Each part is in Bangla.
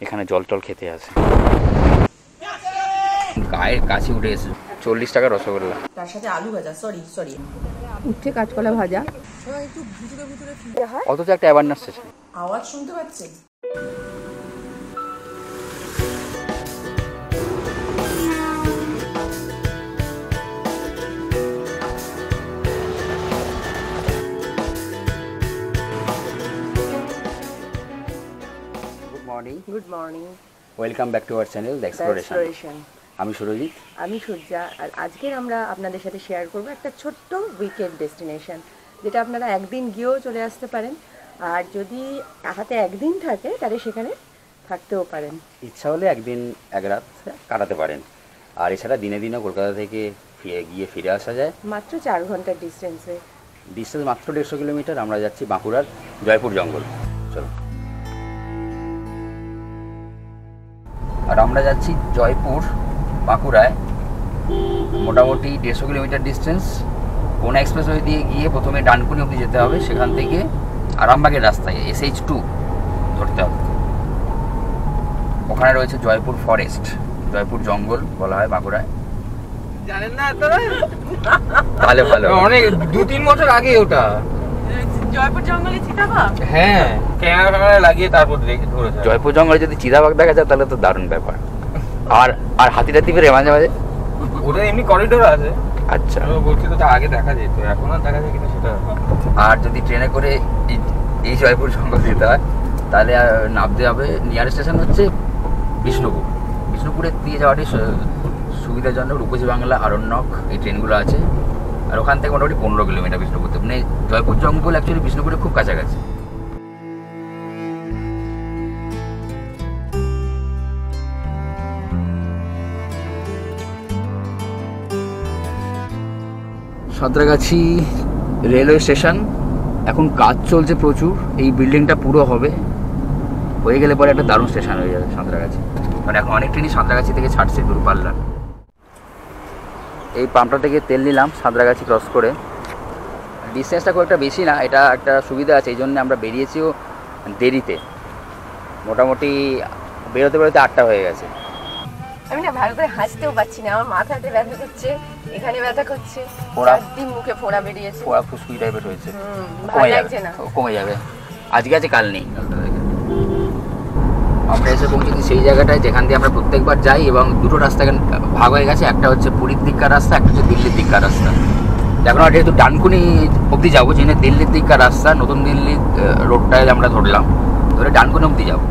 এখানে জল টল খেতে আসে। গায়ের কাছে উঠে এসে 40 টাকা রসগোল্লা, তার সাথে আলু ভাজা, সরি উঠছে কাঁচকলা ভাজা। একটু ভিতরে ভিতরে অথচ একটা অ্যাওয়ারনেস আছে। আওয়াজ শুনতে পাচ্ছেন? Good morning, welcome back to our channel the exploration. আমি সুরজিৎ, আমি সূর্যা। আর আজকের আমরা আপনাদের সাথে শেয়ার করব একটা ছোট্ট উইকেন্ড ডেস্টিনেশন, যেটা আপনারা একদিন গিয়েও চলে আসতে পারেন, আর যদি হাতে একদিন থাকে তাহলে সেখানে থাকতেও পারেন। ইচ্ছা হলে একদিন এক রাত কাটাতে পারেন। আর এছাড়া দিনে দিনে কলকাতা থেকে গিয়ে ফিরে আসা যায় মাত্র 4 ঘন্টার ডিস্টেন্সে। ডিস্টেন্স মাত্র 150 কিলোমিটার। আমরা যাচ্ছি বাঁকুড়ার জয়পুর জঙ্গল। চলো। আর আমরা যাচ্ছি জয়পুর বাঁকুড়ায়, মোটামুটি 150 কিলোমিটার ডিস্টেন্স। কোনা এক্সপ্রেসওয়ে দিয়ে গিয়ে প্রথমে ডানকুনি অবধি যেতে হবে, সেখান থেকে আরামবাগের রাস্তায় SH2 ধরতে হবে। ওখানে রয়েছে জয়পুর ফরেস্ট, জয়পুর জঙ্গল বলা হয় বাঁকুড়ায়। জানেন না আপনারা? ভালো ভালো, অনেক 2-3 বছর আগে ওটা। জয়পুর জঙ্গলে চিতাবাঘ? হ্যাঁ, ক্যামেরা লাগিয়ে তারপর ধরেছে। জয়পুর জঙ্গলে যদি চিতাবাঘ দেখা যায় তাহলে তো দারুণ ব্যাপার। আর আর হাতি টাতি বেরোয় মাঝে মাঝে। ওটা এমনি করিডোর আছে। আচ্ছা, আমি বলছি তো আগে দেখা যেত, এখন আর দেখা যায় কিনা সেটা। আর যদি ট্রেনে করে এই জয়পুর জঙ্গল যেতে হয় তাহলে নামতে হবে। নিয়ারেস্ট স্টেশন হচ্ছে বিষ্ণুপুর। বিষ্ণুপুরে দিয়ে যাওয়াটি সুবিধাজনক। রূপসী বাংলা, আরণ্যক এই ট্রেনগুলো আছে। আর ওখান থেকে মোটামুটি 15 কিলোমিটার বিষ্ণুপুর। মানে জয়পুর জঙ্গল অ্যাকচুয়ালি বিষ্ণুপুরে খুব কাছাকাছি। সাঁতরাগাছি রেলওয়ে স্টেশন, এখন কাজ চলছে প্রচুর। এই বিল্ডিংটা পুরো হবে, হয়ে গেলে পরে একটা দারুণ স্টেশন হয়ে যাবে সাঁতরাগাছি। কারণ এখন অনেক ট্রেনই সাঁতরাগাছি থেকে ছাড়ছে দূরপাল্লার। এই পাম্পটা থেকে তেল নিলাম সাঁতরাগাছি ক্রস করে। ডিস্টেন্সটা খুব একটা বেশি না, এটা একটা সুবিধা আছে। এই জন্য আমরা বেরিয়েছিও দেরিতে, মোটামুটি বেরোতে বেরোতে 8টা হয়ে গেছে। আমি না ভালো করে হাসতেও পারছি না, আমার মাথাতে ব্যথা করছে, এখানে ব্যথা করছে, দিন মুখে ফোড়া বেরিয়েছে, ফোড়া ফুসকুড়ি টাইপের হয়েছে। ভালো লাগছে না। কমে যাবে, আজকে আছে কাল নেই। আমরা এসে পৌঁছেছি সেই জায়গাটায় যেখান দিয়ে আমরা প্রত্যেকবার যাই, এবং দুটো রাস্তা ভাগ হয়ে গেছে। একটা হচ্ছে পুরীর দিককার রাস্তা, একটা হচ্ছে দিল্লির দিককার রাস্তা। এখন আমরা যেহেতু ডানকুনি অবধি যাবো, জেনে দিল্লির দিককার রাস্তা, নতুন দিল্লি রোডটায় আমরা ধরলাম, ধরে ডানকুনি অবধি যাবো।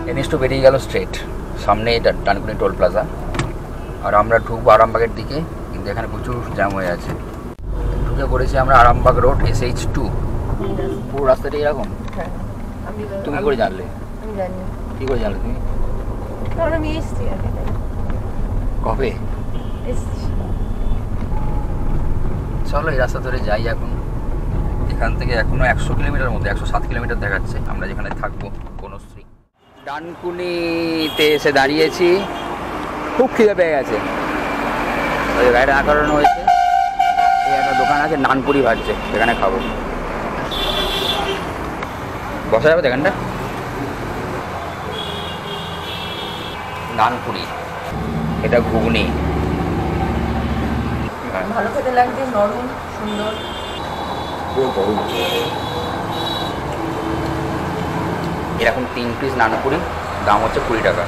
এনএস 2 বেরিয়ে গেল স্ট্রেট, সামনে ডানকুনি টোল প্লাজা। আর আমরা ঢুকবো আরামবাগের দিকে, কিন্তু এখানে প্রচুর জ্যাম হয়ে আছে। ঢুকে পড়েছি আমরা আরামবাগ রোড, SH2। পুরো রাস্তাটা এরকম। তুমি করে জানলে? আমি জানি। কি করে জানলে তুমি? কারণ আমি এসছি আগে। কবে এসছি? চলো এই রাস্তা ধরে যাই। এখন এখান থেকে এখনো 100 কিলোমিটার মধ্যে, 107 কিলোমিটার দেখাচ্ছে আমরা যেখানে থাকবো বনশ্রী। ডানকুনিতে এসে দাঁড়িয়েছি, খুব খিদে পেয়ে গেছে। ওই গাড়িটা না করানো হয়েছে। এই একটা দোকান আছে, নানপুরি ভাজছে, সেখানে খাবো। বসা যাবে এখানটা? নানপুরি, এটা ঘুগনি। ভালো খেতে লাগছে, নরম সুন্দর। পুরো গরম। এরকম 3 পিস নানপুরি, দাম হচ্ছে 20 টাকা।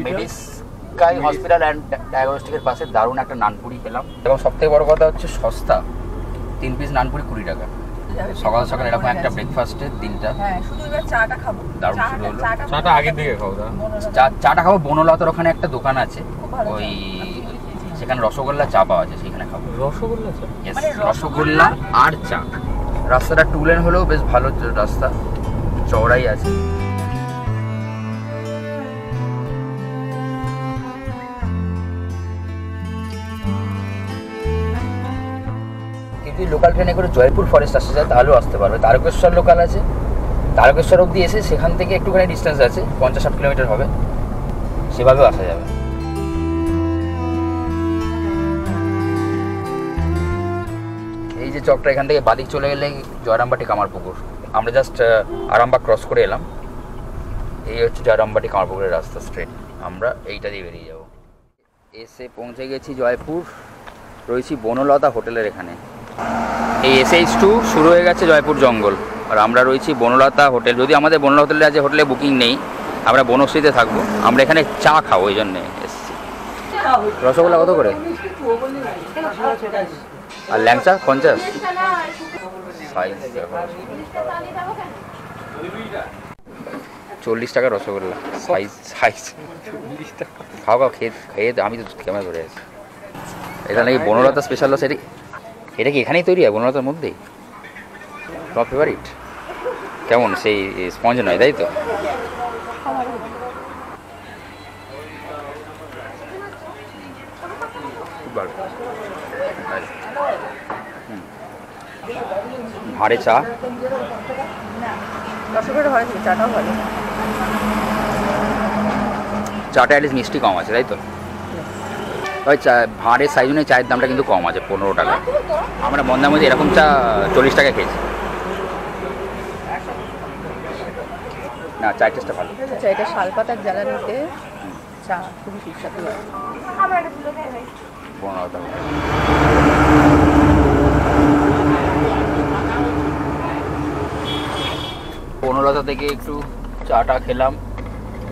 মেডিস্কাই হসপিটাল অ্যান্ড ডায়াগনস্টিকের পাশে দারুণ একটা নানপুরি পেলাম, এবং সবথেকে বড় কথা হচ্ছে সস্তা। 3 পিস নানপুরি 20 টাকা। সকাল সকাল এরকম একটা ব্রেকফাস্টের দিনটা। হ্যাঁ, শুধু এবার চাটা খাবো। দারুণ শুরু হলো। চাটা আগের দিকে খাও না? চাটা খাবো বনলতার ওখানে একটা দোকান আছে, ওই সেখানে রসগোল্লা চা পাওয়া যায়, সেখানে খাবো। রসগোল্লা চা? রসগোল্লা আর চা। রাস্তাটা 2 লেন হলেও বেশ ভালো রাস্তা, চওড়াই আছে। যদি লোকাল ট্রেনে করে জয়পুর ফরেস্ট আসতে যায় তাহলেও আসতে পারবে। তারকেশ্বর লোকাল আছে, তারকেশ্বর অবধি এসে সেখান থেকে একটুখানি ডিস্টেন্স আছে, 50-60 কিলোমিটার হবে, সেভাবেও আসা যাবে। চকটা এখান থেকে বাদিক চলে গেলে জয়রামবাটি কামারপুকুর। আমরা জাস্ট আরামবাগ ক্রস করে এলাম। এই হচ্ছে জয়রামবাটি কামারপুকুরের রাস্তা স্ট্রেট। আমরা এইটা দিয়ে বেরিয়ে যাব। এসে পৌঁছে গেছি জয়পুর, রয়েছি বনলতা হোটেলের এখানে। এই SH2 শুরু হয়ে গেছে জয়পুর জঙ্গল, আর আমরা রয়েছি বনলতা হোটেল। যদি আমাদের বনলতা হোটেলে আছে, হোটেলে বুকিং নেই, আমরা বনশ্রীতে থাকবো। আমরা এখানে চা খাবো, ওই জন্যে এসেছি। রসগোল্লা কত করে? আর ল্যাংচা 50। সাইজ 40 টাকা রসগোল্লা সাইজ। খাও খেয়ে খেয়ে আমি তো ক্যামেরা ধরে আছি। এটা নাকি বনলতা স্পেশাল লস। এটা কি এখানেই তৈরি হয় বনলতার মধ্যেই? তোমার ফেভারিট কেমন? সেই স্পঞ্জ নয়, তাই তো? ভাঁড়ে চা, রসগোল্লাটা ভালো ছিল, চাটাও ভালো। চাটা অ্যাটলিস্ট মিষ্টি কম আছে, তাই তো? ওই চা ভাঁড়ের সাইজ অনুযায়ী চায়ের দামটা কিন্তু কম আছে, 15 টাকা। আমরা মন্দারমণিতে এরকম চা 40 টাকা খেয়েছি। না, চায়ের টেস্টটা ভালো। আচ্ছা, এটা শালপাতার জ্বালানিতে চা খুবই সুস্বাদু হয়। বনলতা বনলতা থেকে একটু চাটা খেলাম,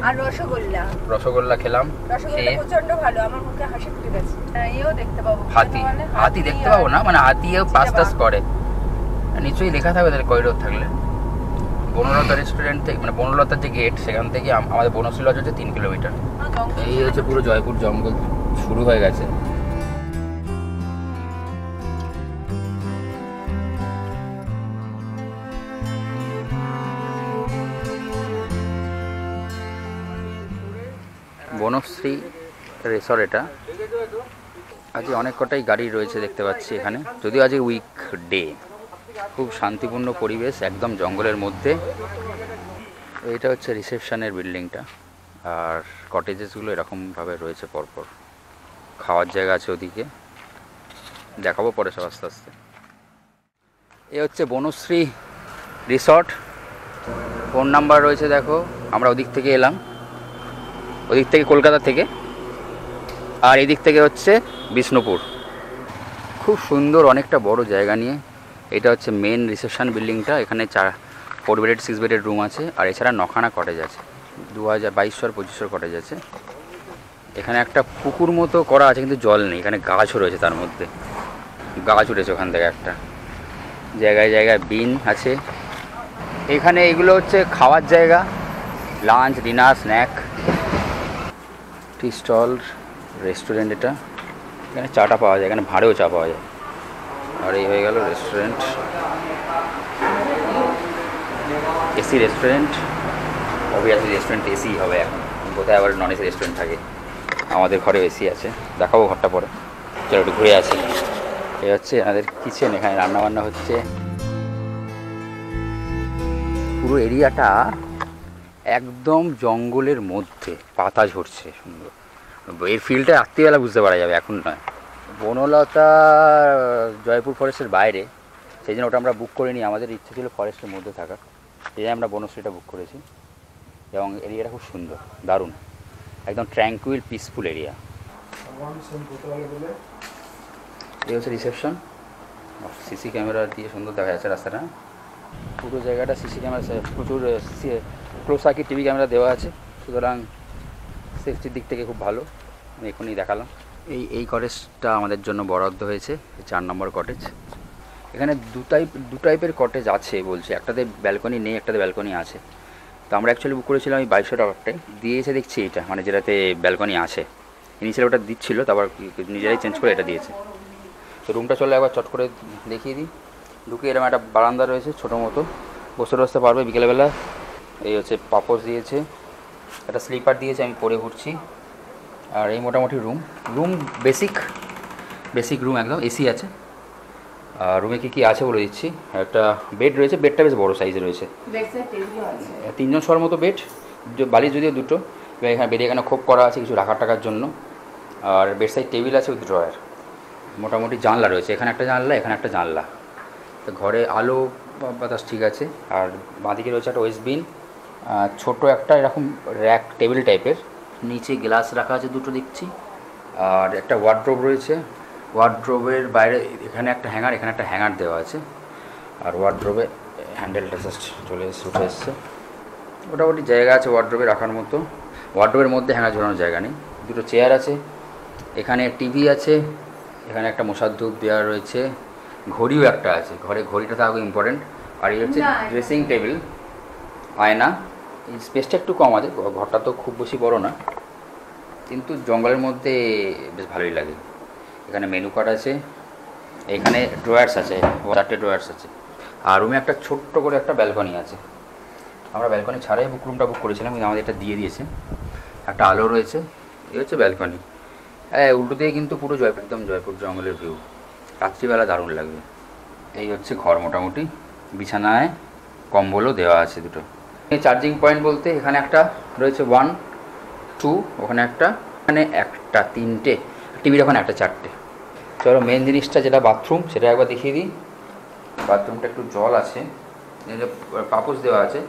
আর রসগোল্লা রসগোল্লা খেলাম। রসগোল্লা প্রচন্ড ভালো, আমার মুখে হাসি ফুটে গেছে। এও দেখতে পাবো, হাতি হাতি দেখতে পাবো না, মানে হাতিও পাস টাস করে নিশ্চয়ই লেখা থাকবে তাহলে করিডোর থাকলে। বনলতা রেস্টুরেন্ট থেকে, মানে বনলতার যে গেট, সেখান থেকে আমাদের বনশ্রী লজ হচ্ছে 3 কিলোমিটার। এই হচ্ছে পুরো জয়পুর জঙ্গল শুরু হয়ে গেছে। বনশ্রী রিসর্ট এটা। আজকে অনেক কটাই গাড়ি রয়েছে দেখতে পাচ্ছি এখানে, যদিও আজকে উইক ডে। খুব শান্তিপূর্ণ পরিবেশ, একদম জঙ্গলের মধ্যে। এইটা হচ্ছে রিসেপশনের বিল্ডিংটা, আর কটেজেসগুলো এরকমভাবে রয়েছে পরপর। খাওয়ার জায়গা আছে ওদিকে, দেখাবো পরে সব আস্তে আস্তে। এ হচ্ছে বনশ্রী রিসর্ট। ফোন নাম্বার রয়েছে দেখো। আমরা ওদিক থেকে এলাম, ওদিক থেকে কলকাতা থেকে, আর এদিক থেকে হচ্ছে বিষ্ণুপুর। খুব সুন্দর, অনেকটা বড় জায়গা নিয়ে। এটা হচ্ছে মেন রিসেপশন বিল্ডিংটা। এখানে 4 বেডেড 6 বেডেড রুম আছে, আর এছাড়া 9খানা কটেজ আছে। 2200 আর 2500 কটেজ আছে। এখানে একটা পুকুর মতো করা আছে, কিন্তু জল নেই। এখানে গাছও রয়েছে, তার মধ্যে গাছ উঠেছে ওখান থেকে একটা। জায়গায় জায়গায় বিন আছে। এখানে এগুলো হচ্ছে খাওয়ার জায়গা, lunch, dinner, snack, tea stall, restaurant. এটা এখানে চাটা পাওয়া যায়, এখানে ভাঁড়েও চা পাওয়া যায়। আর এই হয়ে গেল restaurant, AC restaurant. Obviously restaurant AC হবে এখন, কোথায় আবার নন এসি রেস্টুরেন্ট থাকে। আমাদের ঘরে এসি আছে, দেখাবো ঘরটা পরে। চলো একটু ঘুরে আসি। এই হচ্ছে আমাদের কিচেন, এখানে রান্নাবান্না হচ্ছে। পুরো এরিয়াটা একদম জঙ্গলের মধ্যে, পাতা ঝরছে সুন্দর। এর ফিলটা রাত্রিবেলা বুঝতে পারা যাবে, এখন নয়। বনলতা জয়পুর ফরেস্টের বাইরে, সেই জন্য ওটা আমরা বুক করিনি। আমাদের ইচ্ছে ছিল ফরেস্টের মধ্যে থাকার, এই জন্য আমরা বনশ্রীটা বুক করেছি। এবং এরিয়াটা খুব সুন্দর, দারুণ, একদম ট্র্যাঙ্কুইল পিসফুল এরিয়া। এই হচ্ছে রিসেপশন। সিসি ক্যামেরা দিয়ে সুন্দর দেখা যাচ্ছে রাস্তাটা। পুরো জায়গাটা সিসি ক্যামেরা, প্রচুর ক্লোজ সার্কিট টিভি ক্যামেরা দেওয়া আছে, সুতরাং সেফটির দিক থেকে খুব ভালো। আমি এখনই দেখালাম। এই কটেজটা আমাদের জন্য বরাদ্দ হয়েছে, 4 নম্বর কটেজ। এখানে দু টাইপের কটেজ আছে বলছে, একটাতে ব্যালকনি নেই, একটাতে ব্যালকনি আছে। তো আমরা অ্যাকচুয়ালি বুক করেছিলাম এই 2200 টাকারটাই, দিয়েছে দেখছি এটা, মানে যেটাতে ব্যালকনি আছে। ইনিশিয়াল ওটা দিচ্ছিল, তারপর নিজেরাই চেঞ্জ করে এটা দিয়েছে। তো রুমটা চলে একবার চট করে দেখিয়ে দিই। ঢুকে এরকম একটা বারান্দা রয়েছে, ছোটো মতো, বসতে পারবে বিকেলবেলা। এই হচ্ছে পাপোশ দিয়েছে, একটা স্লিপার দিয়েছে, আমি পরে ঘুরছি। আর এই মোটামুটি রুম বেসিক রুম, একদম এসি আছে। আর রুমে কী আছে বলে দিচ্ছি। একটা বেড রয়েছে, বেডটা বেশ বড়ো সাইজে রয়েছে, 3 জন শোয়ার মতো বেড। বালিশ যদিও 2টো। এখানে বেডে এখানে খোপ করা আছে কিছু রাখার টাকার জন্য। আর বেড সাইড টেবিল আছে উইথ ড্রয়ার। মোটামুটি জানলা রয়েছে, এখানে একটা জানলা, এখানে একটা জানলা। তো ঘরে আলো বাতাস ঠিক আছে। আর বাঁদিকে রয়েছে একটা ওয়েস্টবিন, ছোটো একটা এরকম র্যাক টেবিল টাইপের, নিচে গ্লাস রাখা আছে দুটো দেখছি। আর একটা ওয়ার্ড্রোব রয়েছে, ওয়ার্ড্রোবের বাইরে এখানে একটা হ্যাঙ্গার, এখানে একটা হ্যাঙ্গার দেওয়া আছে। আর ওয়ার্ড্রোবে হ্যান্ডেলটা জাস্ট চলে এসে উঠে এসছে। মোটামুটি জায়গা আছে ওয়ার্ড্রোবে রাখার মতো। ওয়ার্ড্রোবের মধ্যে হ্যাঙ্গার ঝোলানোর জায়গা নেই। দুটো চেয়ার আছে, এখানে টিভি আছে, এখানে একটা মশার ধূপ দেওয়া রয়েছে, ঘড়িও একটা আছে ঘরে, ঘড়িটা তো আগে ইম্পর্টেন্ট। আর এই হচ্ছে ড্রেসিং টেবিল, আয়না। এই স্পেসটা একটু কম আছে, ঘরটা তো খুব বেশি বড় না, কিন্তু জঙ্গলের মধ্যে বেশ ভালোই লাগে। এখানে মেনু কার্ড আছে, এখানে ড্রয়ার্স আছে, 4টে ড্রয়ার্স আছে। আর রুমে একটা ছোট্ট করে একটা ব্যালকনি আছে। আমরা ব্যালকনি ছাড়াই রুমটা বুক করেছিলাম, কিন্তু আমাদের এটা দিয়ে দিয়েছে। একটা আলো রয়েছে, এই হচ্ছে ব্যালকনি। হ্যাঁ, উল্টো দিয়ে কিন্তু পুরো একদম জয়পুর জঙ্গলের ভিউ, রাত্রিবেলা দারুণ লাগবে। এই হচ্ছে ঘর মোটামুটি, বিছানায় কম্বলও দেওয়া আছে দুটো। চার্জিং পয়েন্ট বলতে এখানে একটা রয়েছে 1, 2, ওখানে একটা, এখানে একটা, 3টে, টিভির ওখানে একটা, 4টে। চলো মেন জিনিসটা যেটা বাথরুম, সেটা একবার দেখিয়ে দিই। বাথরুমটা একটু জল আছে, পাপোশ দেওয়া আছে।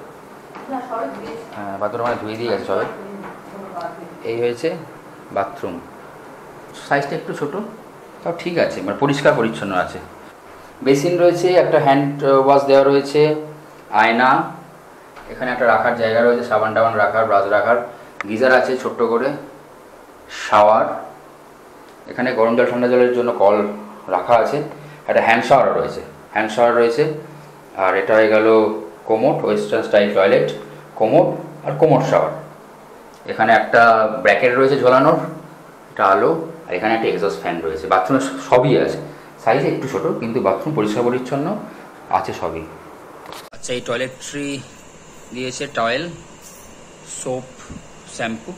হ্যাঁ, বাথরুম মানে ধুয়ে দিয়ে গেছে সবাই। এই হয়েছে বাথরুম, সাইজটা একটু ছোটো, তাও ঠিক আছে, মানে পরিষ্কার পরিচ্ছন্ন আছে। বেসিন রয়েছে, একটা হ্যান্ড ওয়াশ দেওয়া রয়েছে, আয়না, এখানে একটা রাখার জায়গা রয়েছে, সাবান টাবান রাখার, ব্রাশ রাখার, গিজার আছে ছোট্ট করে, শাওয়ার, এখানে গরম জল ঠান্ডা জলের জন্য কল রাখা আছে, একটা হ্যান্ড শাওয়ার রয়েছে। আর এটা হয়ে গেল commode, western style toilet, commode আর কোমোড শাওয়ার। এখানে একটা ব্র্যাকেট রয়েছে ঝোলানোর, একটা আলো, আর এখানে একটা এক্সস্ট ফ্যান রয়েছে। বাথরুমে সবই আছে, সাইজে একটু ছোটো, কিন্তু বাথরুম পরিষ্কার পরিচ্ছন্ন আছে সবই। আচ্ছা, এই টয়লেট্রি দিয়েছে টাওয়েল, সোপ, শ্যাম্পু।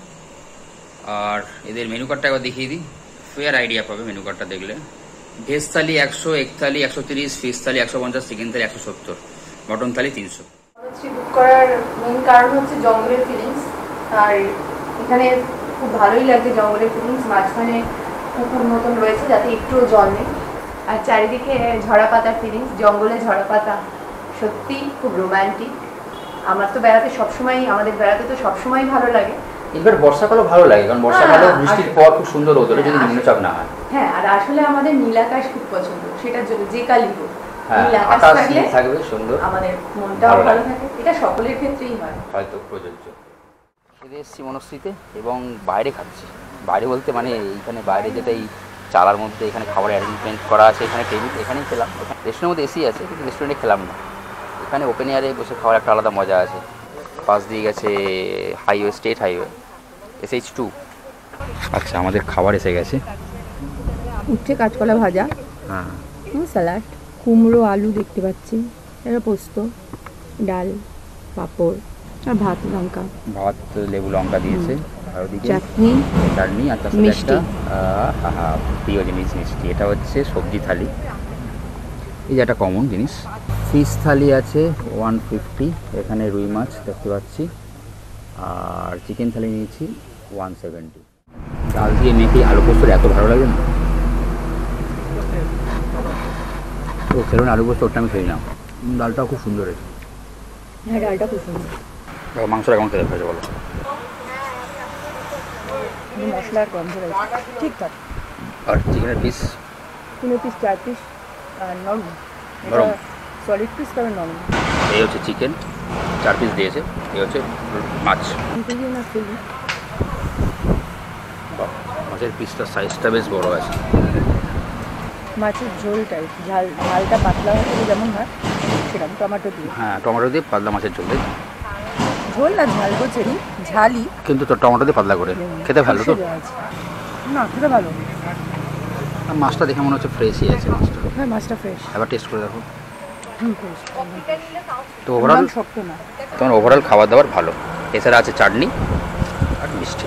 আর এদের মেনু কার্ডটা একবার দেখিয়ে দিই, ফেয়ার আইডিয়া পাবে মেনু কার্ডটা দেখলে। ভেজ থালি 100, এগ থালি 130, ফিশ থালি 150, চিকেন থালি 170, মটন থালি 300। বুক করার মেন কারণ হচ্ছে জঙ্গলের ফিলিংস। আর এখানে খুব ভালোই লাগছে জঙ্গলের ফিলিংস। মাঝখানে পুকুর মতন রয়েছে যাতে একটুও জল নেই, আর চারিদিকে ঝরা পাতার ফিলিংস, জঙ্গলে ঝরা পাতা, সত্যি খুব রোম্যান্টিক। আমার তো বেড়াতে সবসময়, আমাদের বেড়াতে তো সবসময় ভালো লাগে। এবার বর্ষাকালও ভালো লাগে, কারণ বর্ষাকালে বৃষ্টির পর খুব সুন্দর হতো যদি নিম্নচাপ না হয়। হ্যাঁ, আর আসলে আমাদের নীল আকাশ খুব পছন্দ, সেটার জন্য যে কালি হোক নীল আকাশ থাকবে সুন্দর, আমাদের মনটাও ভালো থাকে। এটা সকলের ক্ষেত্রেই হয়, হয়তো প্রযোজ্য। খেতে এসেছি মনশ্রীতে, এবং বাইরে খাচ্ছি। বাইরে বলতে মানে এইখানে বাইরে যেটা এই চালার মধ্যে এখানে খাবার অ্যারেঞ্জমেন্ট করা আছে, এখানে টেবিল, এখানেই খেলাম। রেস্টুরেন্টের মধ্যে এসি আছে, কিন্তু রেস্টুরেন্টে খেলাম না, এখানে ওপেন এয়ারে বসে খাওয়ার একটা আলাদা মজা আছে। পাশ দিয়ে গেছে হাইওয়ে, স্টেট হাইওয়ে, SH2। আচ্ছা, আমাদের খাবার এসে গেছে। উঠছে কাঁচকলা ভাজা, হ্যাঁ, স্যালাড, কুমড়ো আলু দেখতে পাচ্ছি, এটা পোস্ত, ডাল, পাঁপড় আর ভাত, লঙ্কা, ভাত, লেবু লঙ্কা দিয়েছে, আর ওদিকে চাটনি, আর তার সাথে একটা প্রিয় জিনিস মিষ্টি। এটা হচ্ছে সবজি থালি, এই যে একটা কমন জিনিস। ফিশ থালি আছে 150, এখানে রুই মাছ দেখতে পাচ্ছি। আর চিকেন থালি নিয়েছি 170। ডাল দিয়ে মেখে আলু পোস্তর এত ভালো লাগে না, তো খেলুন আলু পোস্ত, ওটা আমি খেয়ে নিলাম। ডালটাও খুব সুন্দর হয়েছে। হ্যাঁ, ডালটা খুব সুন্দর। মাংসটা কেমন খেতে হয়েছে বলো? মশলার গন্ধ রয়েছে ঠিকঠাক। আর চিকেনের পিস 3 পিস, 4 পিস, আর নরম নরম, সলিড পিস তবে নরম। এই হচ্ছে চিকেন, 4 পিস দিয়েছে। এই হচ্ছে মাছ, মাছের পিসটা সাইজটা বেশ বড় আছে। মাছের ঝোল টাইপ, ঝালটা পাতলা হলে যেমন হয় সেরকম, টমেটো দিয়ে। হ্যাঁ, টমেটো দিয়ে পাতলা মাছের ঝোল, ঝোল না ঝাল বলছেন, ঝালই, কিন্তু তো টমেটো দিয়ে পাতলা করে খেতে ভালো তো। না, খেতে ভালো। আর মাছটা দেখে মনে হচ্ছে ফ্রেশই আছে মাছটা। হ্যাঁ, মাছটা ফ্রেশ। এবার টেস্ট করে দেখো। ফ্রেশ। তো ওভারঅল শক্ত না, তোমার ওভারঅল খাবার দাবার ভালো। এছাড়া আছে চাটনি আর মিষ্টি।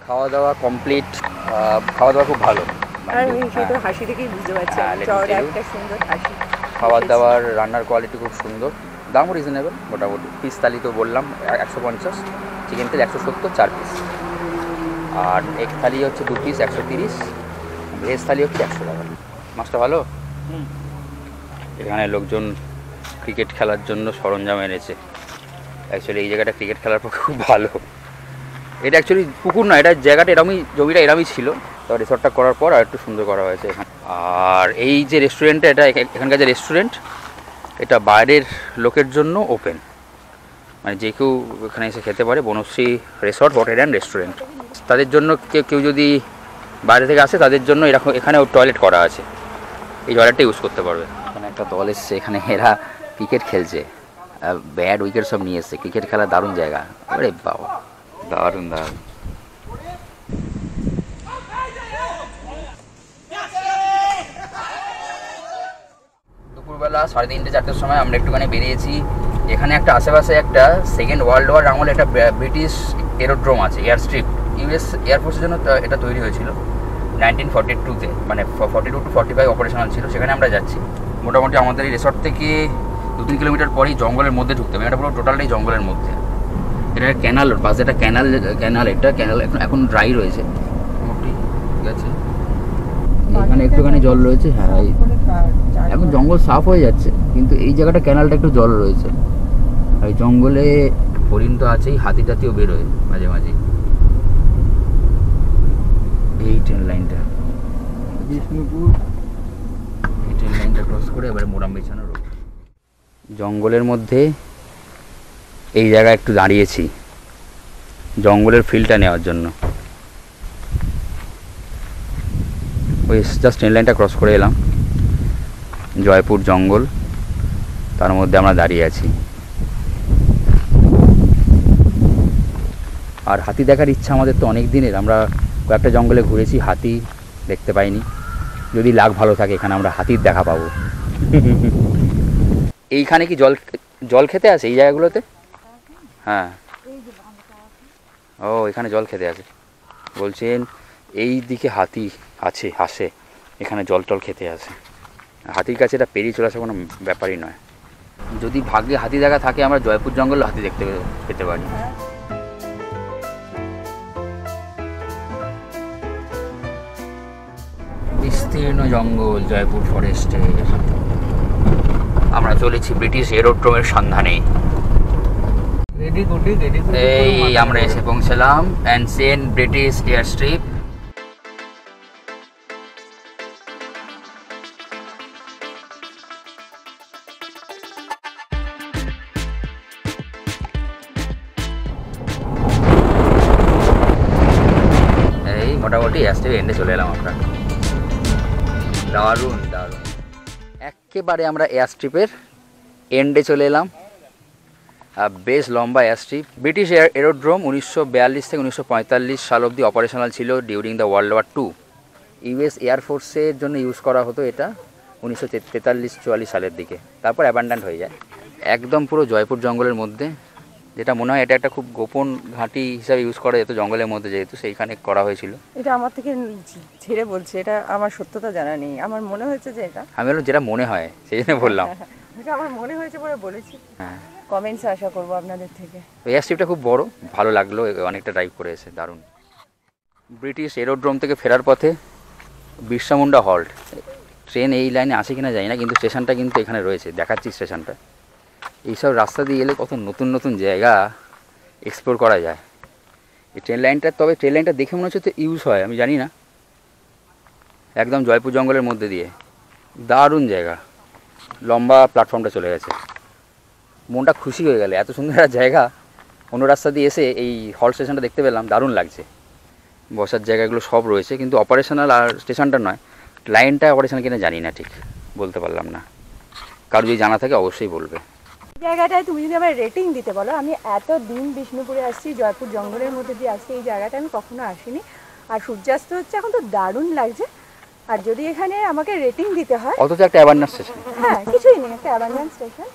খাওয়া দাওয়া কমপ্লিট, খাওয়া দাওয়া খুব ভালো। আর সেই তো হাসি থেকেই বুঝতে পারছি হ্যাঁ, চওড়া একটা সুন্দর হাসি। খাবার দাবার, রান্নার কোয়ালিটি খুব সুন্দর, দামও রিজনেবল মোটামুটি। পিস থালি তো বললাম 150, চিকেন থালি 170, 4 পিস। আর এগ থালি হচ্ছে 2 পিস 130, ভেজ থালি হচ্ছে 100 টাকা। মাছটা ভালো, এখানে লোকজন ক্রিকেট খেলার জন্য সরঞ্জাম এনেছে। অ্যাকচুয়ালি এই জায়গাটা ক্রিকেট খেলার পক্ষে খুব ভালো। এটা অ্যাকচুয়ালি পুকুর না, এটা জায়গাটা এরমই, জমিটা এরমই ছিল, তো রিসর্টটা করার পর আর একটু সুন্দর করা হয়েছে এখানে। আর এই যে রেস্টুরেন্টটা, এটা এখানকার যে রেস্টুরেন্ট, এটা বাইরের লোকের জন্য ওপেন, মানে যে কেউ এখানে এসে খেতে পারে। Banashree resort hotel and restaurant. তাদের জন্য কেউ যদি বাইরে থেকে আসে তাদের জন্য এরকম এখানেও টয়লেট করা আছে, এই টয়লেটটা ইউজ করতে পারবে। এখানে একটা দল এসছে, এখানে এরা ক্রিকেট খেলছে, ব্যাট উইকেট সব নিয়ে এসছে, ক্রিকেট খেলার দারুণ জায়গা। আরে বাবা, দারুণ দারুণ। দুপুরবেলা 3:30-4টের সময় আমরা একটুখানি বেরিয়েছি। এখানে একটা আশেপাশে একটা সেকেন্ড ওয়ার্ল্ড ওয়ার আমলে একটা ব্রিটিশ এরোড্রোম আছে, এয়ার স্ট্রিপ। ইউএস এয়ারফোর্সের জন্য এটা তৈরি হয়েছিল 1942-তে, মানে 42 to 45 অপারেশনাল ছিল। সেখানে আমরা যাচ্ছি। মোটামুটি আমাদের এই রিসর্ট থেকে 2-3 কিলোমিটার পরেই জঙ্গলের মধ্যে ঢুকতে হবে। এটা পুরো টোটালটাই জঙ্গলের মধ্যে। এটা ক্যানাল, পাশে একটা ক্যানাল, এটা ক্যানাল এখন ড্রাই রয়েছে মোটামুটি, ঠিক আছে। এখানে একটুখানি জল রয়েছে, হ্যাঁ এখন জঙ্গল সাফ হয়ে যাচ্ছে, কিন্তু এই জায়গাটা ক্যানালটা একটু জল রয়েছে। আর জঙ্গলে হরিণ তো আছেই, হাতি টাতিও বেরোয় মাঝে মাঝে। এই ট্রেন লাইনটা বিষ্ণুপুর, এই ট্রেন লাইনটা ক্রস করে এবারে মোরাম বিছানো রোড। জঙ্গলের মধ্যে এই জায়গায় একটু দাঁড়িয়েছি জঙ্গলের ফিলটা নেওয়ার জন্য। ওই জাস্ট ট্রেন লাইনটা ক্রস করে এলাম, জয়পুর জঙ্গল, তার মধ্যে আমরা দাঁড়িয়ে আছি। আর হাতি দেখার ইচ্ছা আমাদের তো অনেক দিনের। আমরা কয়েকটা জঙ্গলে ঘুরেছি, হাতি দেখতে পাইনি। যদি লাক ভালো থাকে এখানে আমরা হাতির দেখা পাবো। এইখানে কি জল খেতে আছে এই জায়গাগুলোতে? হ্যাঁ, ও এখানে জল খেতে আছে বলছেন। এই দিকে হাতি আছে, হাসে, এখানে জল টল খেতে আসে। হাতির কাছে এটা পেরিয়ে চলে আসা কোনো ব্যাপারই নয়। যদি ভাগ্যে হাতি দেখা থাকে আমরা জয়পুর জঙ্গলে হাতি দেখতে পেতে পারি। বিস্তীর্ণ জঙ্গল, জয়পুর ফরেস্টে আমরা চলেছি ব্রিটিশ এরোড্রোমের সন্ধানে। এই আমরা এসে পৌঁছলাম অ্যানসিয়েন্ট ব্রিটিশ এয়ার স্ট্রিপ। এই মোটামুটি এয়ার স্ট্রিপ এন্ডে চলে এলাম আমরা। দারুণ দারুণ, একেবারে আমরা এয়ার স্ট্রিপের এন্ডে চলে এলাম। বেশ লম্বা এয়ার স্ট্রিপ। ব্রিটিশ এরোড্রোম 1942 থেকে 1945 সাল অবধি অপারেশনাল ছিল during the world war 2। US এয়ারফোর্সের জন্য ইউজ করা হতো এটা 1943-44 সালের দিকে, তারপর অ্যাবান্ডান্ট হয়ে যায়। একদম পুরো জয়পুর জঙ্গলের মধ্যে, যেটা মনে হয় এটা একটা খুব গোপন ঘাঁটি হিসাবে ইউজ করা যেত জঙ্গলের মধ্যে, যেহেতু সেইখানে করা হয়েছিল। এটা আমার থেকে ছেড়ে বলছে, এটা আমার সত্যতা জানা নেই, আমার মনে হয়েছে যে এটা। আমি বললাম যেটা মনে হয় সেই জন্য বললাম। এটা আমার মনে হয়েছে বলে বলেছি। হ্যাঁ, কমেন্টস আশা করবো আপনাদের থেকে। এয়ার স্ট্রিপটা খুব বড়, ভালো লাগলো, অনেকটা ড্রাইভ করে এসে দারুণ। ব্রিটিশ এরোড্রোম থেকে ফেরার পথে বিরসা মুন্ডা হল্ট। ট্রেন এই লাইনে আসে কিনা জানি না, কিন্তু স্টেশনটা কিন্তু এখানে রয়েছে, দেখাচ্ছি স্টেশনটা। এইসব রাস্তা দিয়ে এলে কত নতুন নতুন জায়গা এক্সপ্লোর করা যায় এই ট্রেন লাইনটা। তবে ট্রেন লাইনটা দেখে মনে হচ্ছে তো ইউজ হয়, আমি জানি না। একদম জয়পুর জঙ্গলের মধ্যে দিয়ে দারুণ জায়গা, লম্বা প্ল্যাটফর্মটা চলে গেছে। মনটা খুশি হয়ে গেলে, এত সুন্দর একটা জায়গা অন্য রাস্তা দিয়ে এসে এই হল স্টেশনটা দেখতে পেলাম, দারুণ লাগছে। বসার জায়গাগুলো সব রয়েছে, কিন্তু অপারেশনাল আর স্টেশনটা নয়। লাইনটা অপারেশনাল কিনা জানি না, ঠিক বলতে পারলাম না। কারো যদি জানা থাকে অবশ্যই বলবে। জায়গাটায় তুমি যদি আমার রেটিং দিতে বলো, আমি এত দিন বিষ্ণুপুরে আসছি, জয়পুর জঙ্গলের মধ্যে দিয়ে আসছি, এই জায়গাটা আমি কখনো আসিনি। আর সূর্যাস্ত হচ্ছে এখন, তো দারুণ লাগছে। আর যদি এখানে আমাকে রেটিং দিতে হয়, অথচ একটা অ্যাওয়ারনেস স্টেশন, হ্যাঁ কিছুই নেই, একটা অ্যাবান্ডেন্স স্টেশন,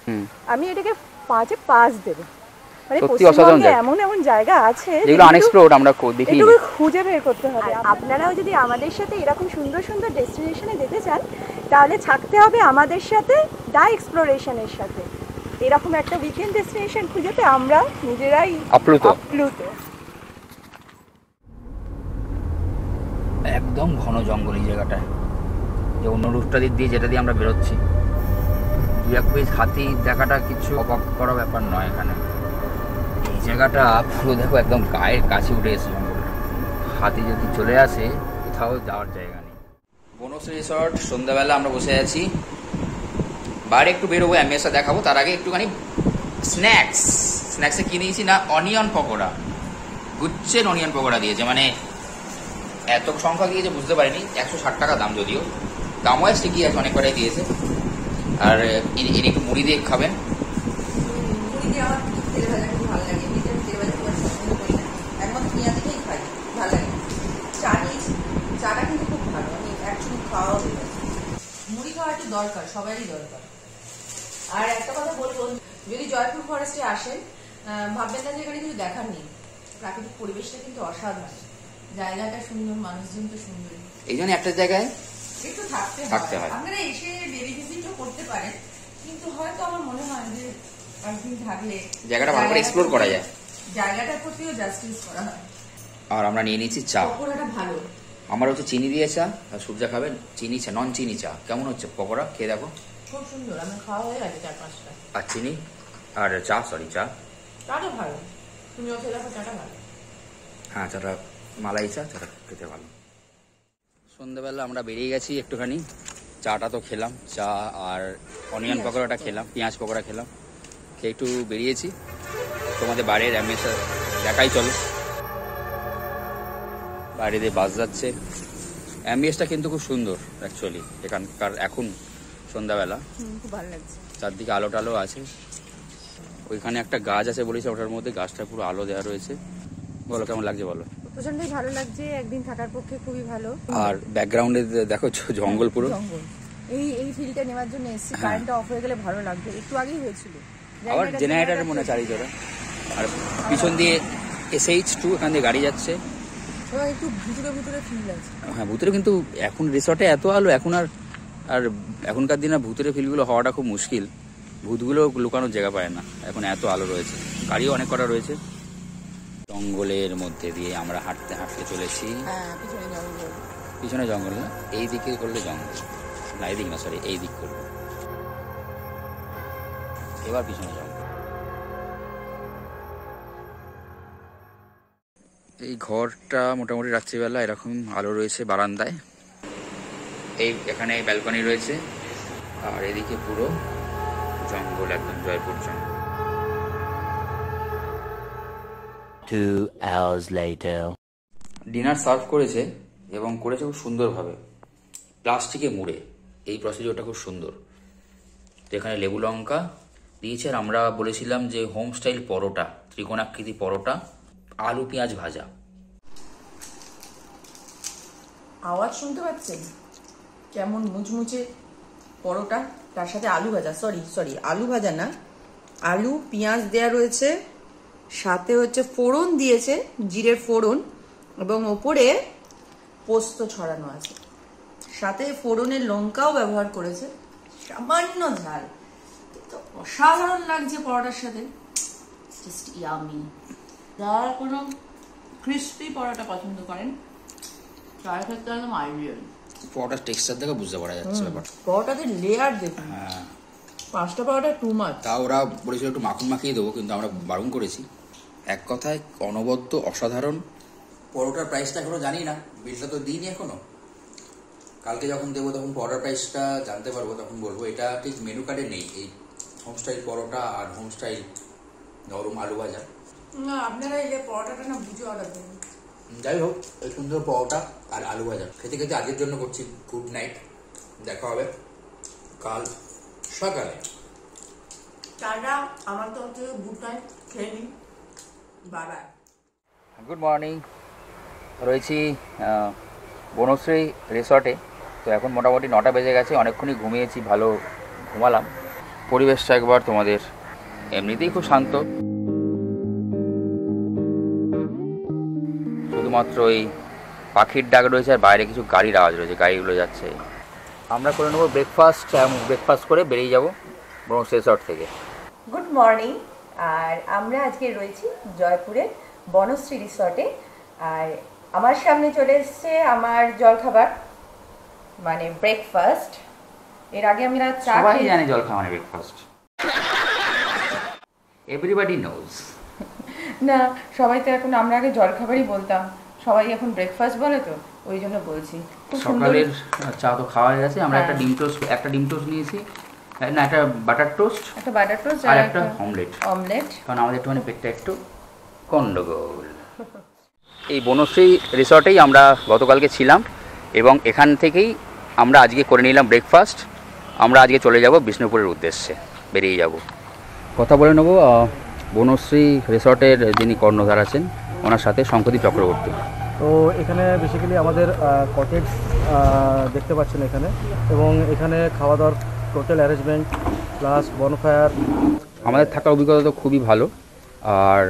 আমি এটাকে 5-এ 5 দেবো। মানে সত্যি অসাধারণ পশ্চিমবঙ্গে জায়গা। এমন এমন জায়গা আছে যেগুলো আনএক্সপ্লোরড, আমরা দেখিনি। এটুকু খুঁজে বের করতে হবে। আপনারাও যদি আমাদের সাথে এরকম সুন্দর সুন্দর ডেস্টিনেশনে যেতে চান, তাহলে থাকতে হবে আমাদের সাথে দা এক্সপ্লোরেশনের সাথে। এরকম একটা উইকেন্ড ডেস্টিনেশন খুঁজেতে আমরা নিজেরাই আপ্লুত। আপ্লুত। একদম ঘন জঙ্গল এই জায়গাটা, যে অন্য রুটটা দিয়ে যেটা দিয়ে আমরা বেরোচ্ছি। দু এক পিস হাতি দেখাটা কিছু অবাক করা ব্যাপার নয় এখানে। এই জায়গাটা পুরো দেখো একদম গায়ের কাছে উঠে এসে জঙ্গলটা। হাতি যদি চলে আসে কোথাও যাওয়ার জায়গা নেই। বনশ্রী রিসর্ট, সন্ধ্যাবেলা আমরা বসে আছি, বাইরে একটু বেরোবো, অ্যাম্বিয়েন্সটা দেখাবো। তার আগে একটুখানি স্ন্যাক্সে কি নিয়েছি না, অনিয়ন পকোড়া, গুচ্ছের অনিয়ন পকোড়া দিয়েছে, মানে এত সংখ্যা দিয়েছে বুঝতে পারিনি। 160 টাকা দাম, যদিও দামও ঠিকই আছে, অনেক কটাই দিয়েছে। আর ইনি একটু মুড়ি দিয়ে খাবেন। মুড়ি দিয়ে আমার তেলে ভাজা খুব ভালো লাগে, এমনিতে আমি তেলে ভাজা খুব একটা পছন্দ করি না, একমাত্র পেঁয়াজ দিয়েই খাই, ভালো লাগে। চা নিয়েছি, চাটা কিন্তু খুব ভালো, আমি একচুয়ালি খাওয়াও হয়ে গেছে। মুড়ি খাওয়া একটু দরকার, সবারই দরকার। আর একটা কথা বলবো, যদি জয়পুর ফরেস্টে আসেন, ভাববেন না যে এখানে কিছু দেখার নেই। প্রাকৃতিক পরিবেশটা কিন্তু অসাধারণ, জায়গাটা সুন্দর, মানুষজন তো সুন্দর। এই জন্য একটা জায়গায় একটু থাকতে হয়। আপনারা এসে ডেলি ভিজিটও করতে পারেন, কিন্তু হয়তো আমার মনে হয় যে একদিন থাকলে জায়গাটা ভালো করে এক্সপ্লোর করা যায়, জায়গাটার প্রতিও জাস্টিস করা হয়। আর আমরা নিয়ে নিয়েছি চা। পকোড়াটা ভালো, আমার হচ্ছে চিনি দিয়ে চা, আর সূর্যা খাবেন চিনি চা, নন চিনি চা। কেমন হচ্ছে পকোড়া? খেয়ে দেখো। খুব সুন্দর, আমার খাওয়া হয়ে গেছে 4-5টা। আর চিনি আর চা, সরি চা, চাটা ভালো, তুমি ওকে দেখো, চাটা ভালো। হ্যাঁ চাটা মালাই চা, চাটা খেতে ভালো। সন্ধ্যাবেলা আমরা বেরিয়ে গেছি একটুখানি, চাটা তো খেলাম, চা আর অনিয়ন পকোড়াটা খেলাম, পেঁয়াজ পকোড়া খেলাম, খেয়ে একটু বেরিয়েছি। তোমাদের বাইরের অ্যাম্বিয়েন্স দেখাই চলো। বাইরে দিয়ে বাস যাচ্ছে, অ্যাম্বিয়েন্সটা কিন্তু খুব সুন্দর অ্যাকচুয়ালি এখানকার। এখন সন্ধ্যাবেলা খুব ভালো লাগছে, চারদিকে আলো টালো আছে। ওইখানে একটা গাছ আছে বলেছে, ওটার মধ্যে গাছটা পুরো আলো দেওয়া রয়েছে। বলো কেমন লাগছে বলো? প্রচন্ডই ভালো লাগছে, একদিন থাকার পক্ষে খুবই ভালো। আর ব্যাকগ্রাউন্ডে দেখো জঙ্গল পুরো। জঙ্গল, এই ফিলটা নেওয়ার জন্য এসেছি। কারেন্টটা অফ হয়ে গেলে ভালো লাগবে, একটু আগেই হয়েছিল। আবার জেনারেটারের মনে চালিয়ে চলে। আর পিছন দিয়ে SH2 এখান দিয়ে গাড়ি যাচ্ছে। একটু ভুতুরে ফিল আছে। হ্যাঁ ভুতুরে, কিন্তু এখন রিসর্টে এত আলো, এখন আর এখনকার দিনে ভুতুরে ফিলগুলো হওয়াটা খুব মুশকিল। ভূতগুলো লুকানোর জায়গা পায় না, এখন এত আলো রয়েছে। গাড়িও অনেক কটা রয়েছে। জঙ্গলের মধ্যে দিয়ে আমরা হাঁটতে হাঁটতে চলেছি। পিছনে জঙ্গল না, এই দিকে করলে জঙ্গল না, এই দিক না, সরি এই দিক করবো। এবার পিছনে জঙ্গল। এই ঘরটা মোটামুটি রাত্রিবেলা এরকম আলো রয়েছে বারান্দায়। এখানে ব্যালকনি রয়েছে, আর এদিকে পুরো জঙ্গল, একদম জয়পুর জঙ্গল। 2 hours later. ডিনার সার্ভ করেছে, এবং করেছে খুব সুন্দরভাবে, প্লাস্টিকে মুড়ে। এই প্রসিডিওরটা খুব সুন্দর। তো এখানে লেবু লঙ্কা দিয়েছে, আর আমরা বলেছিলাম যে হোম স্টাইল পরোটা, ত্রিকোণাকৃতি পরোটা, আলু পেঁয়াজ ভাজা। আওয়াজ শুনতে পাচ্ছেন কেমন? মুচমুচে পরোটা, তার সাথে আলু ভাজা, সরি আলু ভাজা না, আলু পেঁয়াজ দেয়া রয়েছে, সাথে হচ্ছে ফোড়ন দিয়েছে, জিরের ফোড়ন, এবং ওপরে পোস্ত ছড়ানো আছে, সাথে ফোড়নের লঙ্কাও ব্যবহার করেছে, সামান্য ঝাল। তো অসাধারণ লাগছে পরোটার সাথে, জাস্ট ইয়ামি। যারা কোনো ক্রিস্পি পরোটা পছন্দ করেন তার ক্ষেত্রে একদম আইডিয়াল। পরোটার টেক্সচার দেখে বুঝতে পারা যাচ্ছে ব্যাপার। পরোটাতে লেয়ার দেখুন, হ্যাঁ 5টা পরোটা টু মাছ। তা ওরা বলেছিল একটু মাখন মাখিয়ে দেবো, কিন্তু আমরা বারণ করেছি। এক কথায় অনবদ্য অসাধারণ। পরোটার প্রাইসটা এখনো জানি না, বিলটা তো দিইনি এখনো। কালকে যখন দেবো তখন পরোটার প্রাইসটা জানতে পারবো, তখন বলবো। এটা ঠিক মেনু কার্ডে নেই, এই হোমস্টাইল পরোটা আর হোমস্টাইল নরম আলু ভাজা। না, আপনারা এই পরোটাটা না বুঝে অর্ডার করুন। যাই হোক, এই সুন্দর পরোটা আর আলু ভাজা খেতে খেতে আজকের জন্য করছি গুড নাইট। দেখা হবে কাল সকালে। টাটা, আমার তো হচ্ছে গুড নাইট, খেয়ে নিন, বাই বাই। Good morning. রয়েছি বনশ্রী রিসর্টে। তো এখন মোটামুটি 9টা বেজে গেছে, অনেকক্ষণই ঘুমিয়েছি, ভালো ঘুমালাম। পরিবেশটা একবার তোমাদের, এমনিতেই খুব শান্ত, শুধুমাত্র এই পাখির ডাক রয়েছে আর বাইরে কিছু গাড়ির আওয়াজ রয়েছে, গাড়িগুলো যাচ্ছে। আমরা করে নেবো ব্রেকফাস্ট করে বেরিয়ে যাব বনশ্রী রিসর্ট থেকে। Good morning. আর আমরা আজকে রয়েছি জয়পুরের বনশ্রী রিসর্টে, আর আমার সামনে চলে এসছে আমার জলখাবার। মানে ব্রেকফাস্ট। এর আগে আমরা চা সবাই খেয়ে- জানে জলখাবার মানে ব্রেকফাস্ট, এভরিবডি নোজ। না, সবাই তো এখন, আমরা আগে জলখাবারই বলতাম, সবাই এখন ব্রেকফাস্ট বলে, তো ওই জন্য বলছি। খুব সুন্দর। সকালের চা তো খাওয়া হয়ে গেছে, আমরা হ্যাঁ। একটা ডিম টোস্ট নিয়েছি, না একটা বাটার টোস্ট একটা বাটার টোস্ট আর একটা অমলেট, অমলেট। কারণ আমাদের একটুখানি পেটটা একটু গন্ডগোল। এই বনশ্রী রিসর্টেই আমরা গতকালকে ছিলাম এবং এখান থেকেই আমরা আজকে করে নিলাম ব্রেকফাস্ট। আমরা আজকে চলে যাব বিষ্ণুপুরের উদ্দেশ্যে, বেরিয়ে যাব। কথা বলে নেব বনশ্রী রিসর্টের যিনি কর্ণধার আছেন ওনার সাথে, শঙ্করদীপ চক্রবর্তী। তো এখানে বেসিক্যালি আমাদের কটেজ দেখতে পাচ্ছেন এখানে, এবং এখানে খাওয়া দাওয়ার টোটাল অ্যারেঞ্জমেন্ট প্লাস বনফায়ার। আমাদের থাকার অভিজ্ঞতা তো খুবই ভালো। আর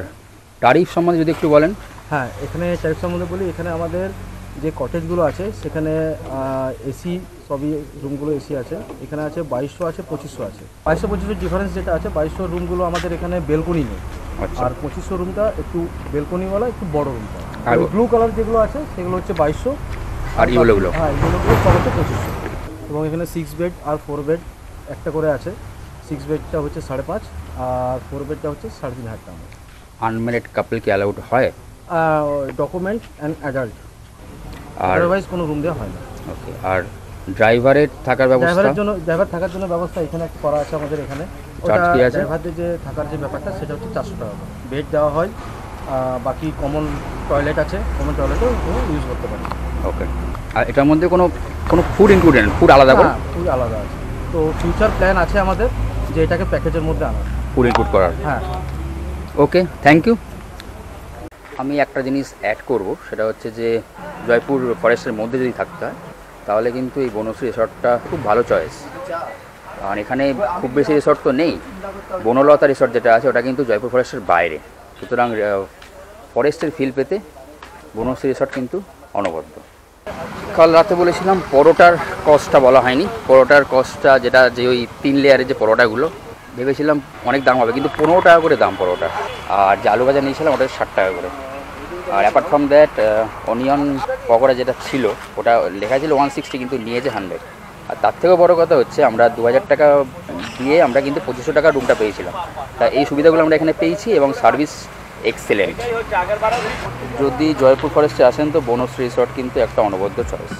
তারিফ সম্বন্ধে যদি একটু বলেন। হ্যাঁ, এখানে টাইপ সম্বন্ধে বলি, এখানে আমাদের যে কটেজগুলো আছে সেখানে এসি, সবই রুমগুলো এসি আছে। এখানে আছে 2200 আছে, 2500 আছে। 2200-2500 ডিফারেন্স যেটা আছে, 2200 রুমগুলো আমাদের এখানে বেলকনি নেই, আচ্ছা। আর 2500 রুমটা একটু বেলকনিওয়ালা, একটু বড় রুমটা। আর ব্লু কালার যেগুলো আছে সেগুলো হচ্ছে 2200, আর ইয়েলোগুলো? হ্যাঁ, ইয়েলোগুলো সব হচ্ছে 2500। এবং এখানে 6 বেড আর 4 বেড একটা করে আছে। 6 বেডটা হচ্ছে 5.5 আর 4 বেডটা হচ্ছে 3.5 টাকা। আনম্যারিড কাপল কি অ্যালাউড হয়? ডকুমেন্ট অ্যান্ড অ্যাডাল্ট, আর আদারওয়াইজ কোনো রুম দেওয়া হয় না। ওকে, আর ড্রাইভারের থাকার ব্যবস্থা? ড্রাইভার থাকার জন্য ব্যবস্থা এখানে করা আছে আমাদের এখানে। চার্জ কি আছে? ড্রাইভারদের যে থাকার যে ব্যাপারটা সেটা হচ্ছে 400 টাকা করে বেড দেওয়া হয়। বাকি কমন টয়লেট আছে, কমন টয়লেটও ইউজ করতে পারি। ওকে, আর এটার মধ্যে কোনো ফুড ইনক্লুডেড, ফুড আলাদা করে? হ্যাঁ, ফুড আলাদা আছে। তো ফিউচার প্ল্যান আছে আমাদের যে এটাকে প্যাকেজের মধ্যে আনা। ফুড ইনক্লুড করার? হ্যাঁ। ওকে, থ্যাংক ইউ। আমি একটা জিনিস অ্যাড করব, সেটা হচ্ছে যে জয়পুর ফরেস্টের মধ্যে যদি থাকতে হয় তাহলে কিন্তু এই বনশ্রী রিসর্টটা খুব ভালো চয়েস। কারণ এখানে খুব বেশি রিসর্ট তো নেই। বনলতা রিসর্ট যেটা আছে ওটা কিন্তু জয়পুর ফরেস্টের বাইরে, সুতরাং ফরেস্টের ফিল পেতে বনশ্রী রিসর্ট কিন্তু অনবদ্য। কাল রাতে বলেছিলাম পরোটার কস্টটা বলা হয়নি। পরোটার কস্টটা যেটা, যে ওই 3 লেয়ারের যে পরোটাগুলো, ভেবেছিলাম অনেক দাম হবে, কিন্তু 15 টাকা করে দাম পরোটা। আর যে আলু ভাজা নিয়েছিলাম ওটা 60 টাকা করে। আর apart from that onion pakora যেটা ছিল ওটা লেখা ছিল 160, কিন্তু নিয়েছে 100। আর তার থেকেও বড় কথা হচ্ছে আমরা 2000 টাকা দিয়ে আমরা কিন্তু 2500 টাকা রুমটা পেয়েছিলাম। তা এই সুবিধাগুলো আমরা এখানে পেয়েছি এবং সার্ভিস এক্সেলেন্ট। যদি জয়পুর ফরেস্টে আসেন তো বনশ্রী রিসর্ট কিন্তু একটা অনবদ্য চয়েস।